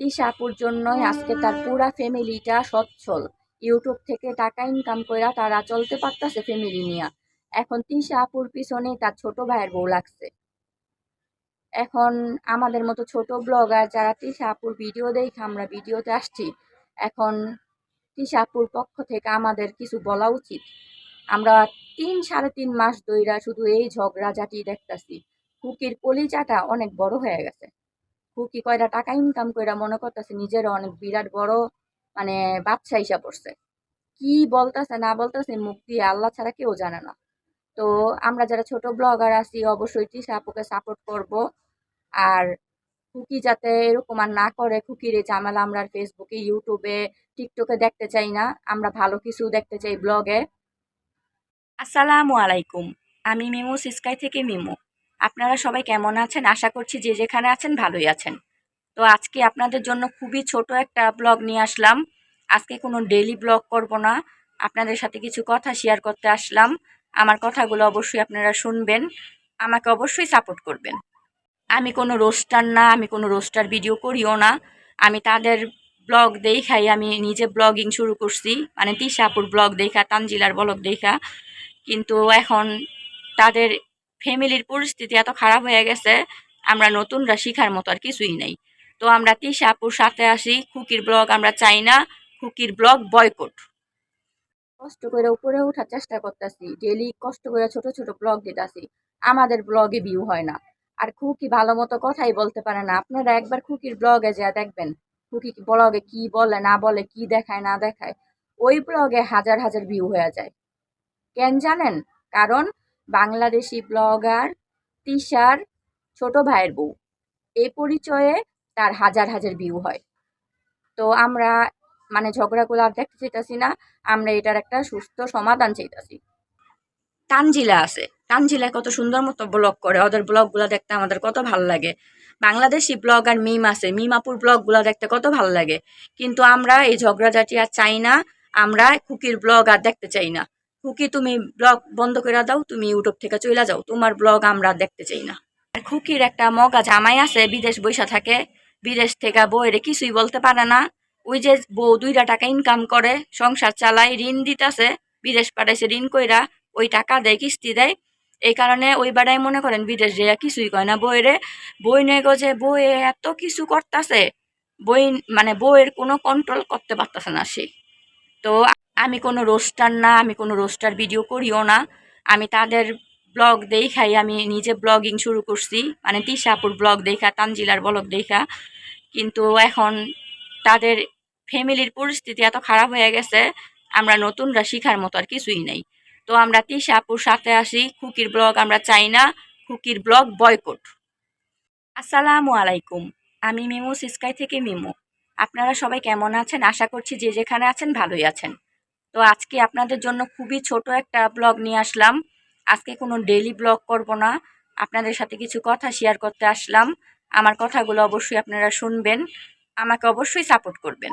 তিশা আপুর জন্যই আজকে তার পুরা ফ্যামিলিটা সচ্ছল। ইউটিউব থেকে টাকা ইনকাম কইরা তারা চলতে পারতাছে ফ্যামিলি নিয়া। এখন তিশা আপুর পিছনে তার ছোট ভাইয়ের বউ লাগছে। এখন আমাদের মতো ছোট ব্লগার যারা তিশা আপুর ভিডিও দেখে আমরা ভিডিওতে আসছি, এখন তিশা আপুর পক্ষ থেকে আমাদের কিছু বলা উচিত। আমরা 3-3.5 মাস ধইরা শুধু এই ঝগড়াঝাটি দেখতাছি। খুকির কলিজাটা অনেক বড় হয়ে গেছে। খুকি কয়টা টাকা ইনকাম কইরা মনে করতেছে নিজের অনেক বিরাট বড়, মানে বাদশা হিসাব করছে। কি বলতেছে না বলতেছে মুখ দিয়ে আল্লাহ ছাড়া কেউ জানে না। তো আমরা যারা ছোট ব্লগার আছি অবশ্যই তিশা আপুকে সাপোর্ট করব। আর খুকি যাতে এরকম আর না করে, খুকির এই ঝামেলা আমরা আর ফেসবুকে, ইউটিউবে, টিকটকে দেখতে চাই না। আমরা ভালো কিছু দেখতে চাই ব্লগে। আসসালামু আলাইকুম, আমি মিমু সিস্কাই থেকে মিমু। আপনারা সবাই কেমন আছেন? আশা করছি যে যেখানে আছেন ভালোই আছেন। তো আজকে আপনাদের জন্য খুবই ছোট একটা ব্লগ নিয়ে আসলাম। আজকে কোনো ডেইলি ব্লগ করব না, আপনাদের সাথে কিছু কথা শেয়ার করতে আসলাম। আমার কথাগুলো অবশ্যই আপনারা শুনবেন, আমাকে অবশ্যই সাপোর্ট করবেন। আমি কোনো রোস্টার না, আমি কোনো রোস্টার ভিডিও করিও না। আমি তাদের ব্লগ দেখাই আমি নিজে ব্লগিং শুরু করছি, মানে তিশা আপুর ব্লগ দেখা, তানজিলার ব্লগ দেখা। কিন্তু এখন তাদের ফ্যামিলির পরিস্থিতি এত খারাপ হয়ে গেছে, আমরা নতুনরা শিখার মতো আর কিছুই নেই। তো আমরা তিশা আপুর সাথে আসি, খুকির ব্লগ আমরা চাই না, খুকির ব্লগ বয়কট। কষ্ট করে উপরে ওঠার চেষ্টা করতেছি, ডেলি কষ্ট করে ছোট ছোট ব্লগ দিতেছি, আমাদের ব্লগে ভিউ হয় না। আর খুকি ভালো মতো কথাই বলতে পারে না। আপনারা একবার খুকির ব্লগে যা দেখবেন, খুকি ব্লগে কি বলে না বলে, কি দেখায় না দেখায়, ওই ব্লগে হাজার হাজার ভিউ হয়ে যায়। কেন জানেন? কারণ বাংলাদেশি ব্লগার তিশার ছোট ভাইয়ের বউ, এই পরিচয়ে তার হাজার হাজার ভিউ হয়। তো আমরা মানে ঝগড়াগুলো আর দেখতে চাইতাছি না, আমরা এটার একটা সুস্থ সমাধান চাইতাছি। তানজিলা আছে, তানজিলা কত সুন্দর মতো ব্লগ করে, ওদের ব্লগগুলো দেখতে আমাদের কত ভালো লাগে। বাংলাদেশি ব্লগ আর মিম আছে, মিমাপুর ব্লগগুলো দেখতে কত ভালো লাগে। কিন্তু আমরা এই ঝগড়াঝাটি আর চাই না, আমরা খুকির ব্লগ আর দেখতে চাই না। খুকি তুমি ব্লগ বন্ধ করে দাও, তুমি ইউটিউব থেকে চলে যাও, তোমার ব্লগ আমরা দেখতে চাই না। আর খুকির একটা মগা জামাই আছে, বিদেশ বইসা থাকে, বিদেশ থেকে বউয়েরে কিছুই বলতে পারে না। ওই যে বউ 2টা টাকা ইনকাম করে, সংসার চালায়, ঋণ দিতেছে, বিদেশ পাঠাইছে ঋণ কইরা, ওই টাকা দেয়, কিস্তি দেয়। এই কারণে ওই বেড়াই মনে করেন বিদেশ যে কিছুই কয় না বইরে। বই নেগো যে বইয়ে এত কিছু করতেছে, বই মানে বইয়ের কোনো কন্ট্রোল করতে পারতেছে না সে। তো আমি কোনো রোস্টার না, আমি কোনো রোস্টার ভিডিও করিও না। আমি তাদের ব্লগ দেখাই আমি নিজে ব্লগিং শুরু করছি, মানে তিশা আপুর ব্লগ দেখা, তানজিলার ব্লগ দেখা। কিন্তু এখন তাদের ফ্যামিলির পরিস্থিতি এত খারাপ হয়ে গেছে, আমরা নতুনরা শিখার মতো আর কিছুই নেই। তো আমরা তিশা আপুর সাথে আসি, খুকির ব্লগ আমরা চাই না, খুকির ব্লগ বয়কট। আসসালামু আলাইকুম, আমি মিমু সিস্কাই থেকে মিমু। আপনারা সবাই কেমন আছেন? আশা করছি যে যেখানে আছেন ভালোই আছেন। তো আজকে আপনাদের জন্য খুবই ছোট একটা ব্লগ নিয়ে আসলাম। আজকে কোনো ডেইলি ব্লগ করব না, আপনাদের সাথে কিছু কথা শেয়ার করতে আসলাম। আমার কথাগুলো অবশ্যই আপনারা শুনবেন, আমাকে অবশ্যই সাপোর্ট করবেন।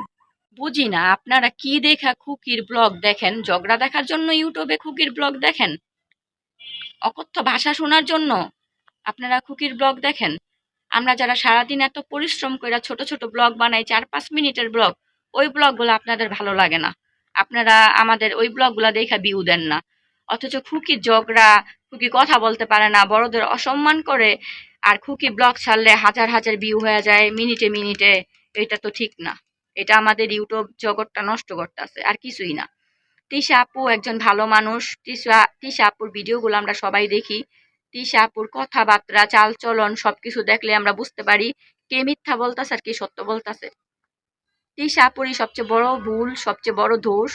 বুঝি না আপনারা কি দেখা খুকির ব্লগ দেখেন? ঝগড়া দেখার জন্য ইউটিউবে খুকির ব্লগ দেখেন? অকথ্য ভাষা শোনার জন্য আপনারা খুকির ব্লগ দেখেন? আমরা যারা সারাদিন এত পরিশ্রম করে ছোট ছোট ব্লগ বানাই, 4-5 মিনিটের ব্লগ, ওই ব্লগগুলো আপনাদের ভালো লাগে না। আপনারা আমাদের ওই ব্লগগুলো দেখা ভিউ দেন না। অথচ খুকির ঝগড়া, খুকি কথা বলতে পারে না, বড়দের অসম্মান করে, আর খুকি ব্লগ ছাড়লে হাজার হাজার ভিউ হয়ে যায় মিনিটে মিনিটে। এটা তো ঠিক না। এটা আমাদের ইউটিউব জগৎটা নষ্ট করতেছে, আর কিছুই না। তিশা আপু একজন ভালো মানুষ। তিশা আপুর ভিডিওগুলো আমরা সবাই দেখি। তিশা আপুর কথাবার্তা, চালচলন সবকিছু দেখলে আমরা বুঝতে পারি কে মিথ্যা বলতাছে আর কে সত্য বলতাছে। তিশা আপুরই সবচেয়ে বড় ভুল, সবচেয়ে বড় দোষ,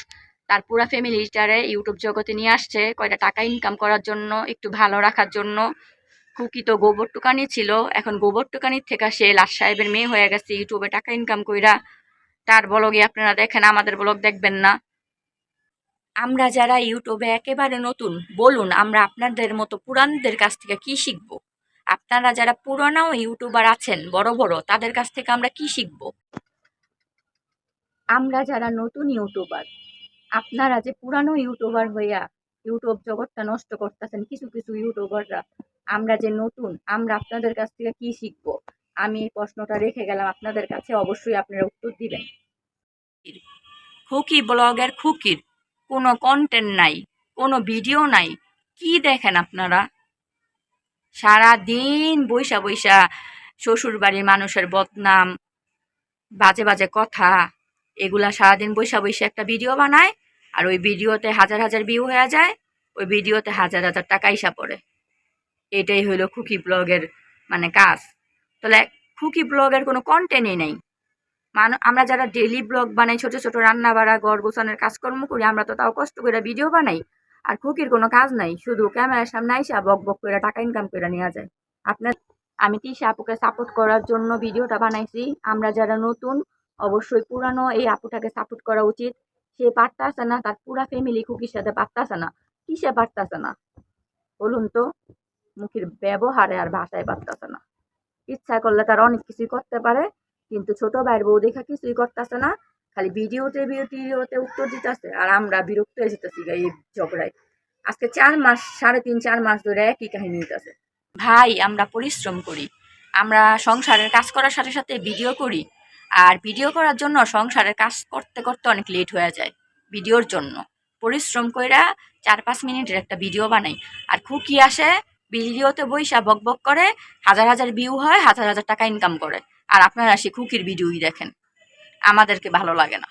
তার পুরা ফ্যামিলিটারে ইউটিউব জগতে নিয়ে আসছে কয়টা টাকা ইনকাম করার জন্য, একটু ভালো রাখার জন্য। খুকি তো গোবর টুকানি ছিল, এখন গোবর টুকানির থেকে সে লাট সাহেবের মেয়ে হয়ে গেছে, ইউটিউবে টাকা ইনকাম কইরা। তার ব্লগে আপনারা দেখেন, আমাদের ব্লগ দেখবেন না। আমরা যারা ইউটিউবে একেবারে নতুন, বলুন আমরা আপনাদের মতো পুরানদের কাছ থেকে কি শিখব? আপনারা যারা পুরানো ইউটিউবার আছেন বড় বড়, তাদের কাছ থেকে আমরা কি শিখব? আমরা যারা নতুন ইউটিউবার, আপনারা যে পুরানো ইউটিউবার হইয়া ইউটিউব জগৎটা নষ্ট করতেছেন কিছু কিছু ইউটিউবাররা, আমরা যে নতুন, আমরা আপনাদের কাছ থেকে কি শিখব? আমি এই প্রশ্নটা রেখে গেলাম আপনাদের কাছে, অবশ্যই আপনারা উত্তর দিবেন। খুকি ব্লগের খুকির কোনো কন্টেন্ট নাই, কোনো ভিডিও নাই, কি দেখেন আপনারা? সারা দিন বইসা বইসা শ্বশুর বাড়ির মানুষের বদনাম, বাজে বাজে কথা, এগুলা সারাদিন বইসা বইসা একটা ভিডিও বানায়, আর ওই ভিডিওতে হাজার হাজার ভিউ হয়ে যায়, ওই ভিডিওতে হাজার হাজার টাকা ইসা পড়ে। এটাই হইলো খুকি ব্লগের মানে কাজ। তাহলে খুকি ব্লগের কোনো কন্টেন্টই নেই। আমরা যারা ডেইলি ব্লগ বানাই, ছোট ছোট রান্না বাড়া, ঘর গোছানোর কাজকর্ম করি, আমরা তো তাও কষ্ট করে ভিডিও বানাই। আর খুকির কোনো কাজ নাই, শুধু ক্যামেরার সামনে আইসা বক বক করে টাকা ইনকাম করে নেওয়া যায়। আপনার আমি তিশা আপুকে সাপোর্ট করার জন্য ভিডিওটা বানাইছি। আমরা যারা নতুন, অবশ্যই পুরানো এই আপুটাকে সাপোর্ট করা উচিত। সে পারতাছে না, তার পুরা ফ্যামিলি খুকির সাথে পারতাছে না। কিসে পারতাছে না বলুন তো? মুখের ব্যবহারে আর ভাষায় পারতাছে না। ইচ্ছা করলে তার অনেক কিছুই করতে পারে, কিন্তু ছোট ভাইয়ের বউ দেখা কিছুই করতেছে না, খালি ভিডিওতে উত্তর দিতেছে। আর আমরা বিরক্ত হয়ে যেতেছি এই ঝগড়ায়। আজকে 4 মাস, 3.5-4 মাস ধরে একই কাহিনী হইতেছে। ভাই, আমরা পরিশ্রম করি, আমরা সংসারের কাজ করার সাথে সাথে ভিডিও করি, আর ভিডিও করার জন্য সংসারের কাজ করতে করতে অনেক লেট হয়ে যায়। ভিডিওর জন্য পরিশ্রম কইরা 4-5 মিনিটের একটা ভিডিও বানাই, আর খুকি আসে ভিডিওতে বইসা বক বক করে, হাজার হাজার ভিউ হয়, হাজার হাজার টাকা ইনকাম করে, আর আপনারা সে খুকির ভিডিওই দেখেন। আমাদেরকে ভালো লাগে না।